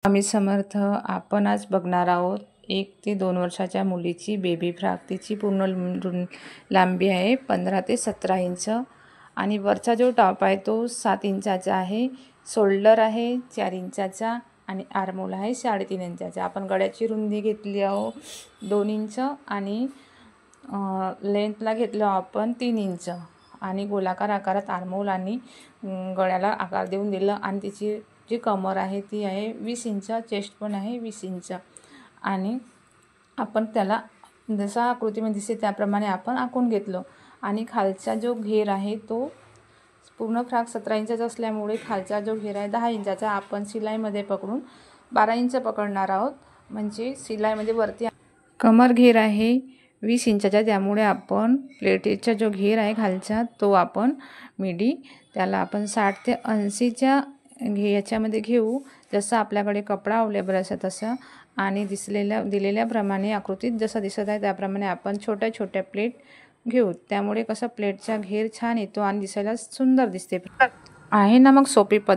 स्वामी समर्थ. आपण आज बघणार आहोत 1 ते 2 वर्षाच्या मुलीची बेबी फ्रॉक. तिची पूर्ण लांबी आहे 15 ते 17 इंच आणि वरचा जो टॉप आहे तो 7 इंचाचा आहे. शोल्डर आहे 4 इंचाचा आणि आर्महोल आहे 3.5 इंचाचा. आपण गळ्याची रुंदी घेतली आहो 2 इंच आणि लेंथला घेतलं आपण 3 इंच आणि गोलाकार आकारात आर्महोल आणि गळ्याला आकार देऊन दिलं. आणि तिची जी कमर आहे ती आहे 20 इंच, चेस्ट पण आहे 20 इंच आणि आपण त्याला जसा आकृतीमध्ये दिसते त्याप्रमाणे आपण आखून घेतलं. आणि खालचा जो घेर आहे तो पूर्ण फ्रॉक 17 इंचाचा असल्यामुळे खालचा जो घेर आहे 10 इंचाचा. आपण शिलाईमध्ये पकडून 12 इंच पकडणार आहोत, म्हणजे शिलाईमध्ये वरती. कमर घेर आहे 20 इंचाचा, त्यामुळे आपण प्लेटेचा जो घेर आहे खालचा तो आपण मिडी त्याला आपण 60 ते 80च्या याच्यामध्ये घेऊ, जसं आपल्याकडे कपडा अवेलेबल असेल तसं. आणि दिलेल्याप्रमाणे आकृतीत जसं दिसत आहे त्याप्रमाणे आपण छोट्या छोट्या प्लेट घेऊ. त्यामुळे कसं प्लेटचा घेर छान येतो आणि दिसायला सुंदर दिसते आहे ना. मग सोपी पद्धत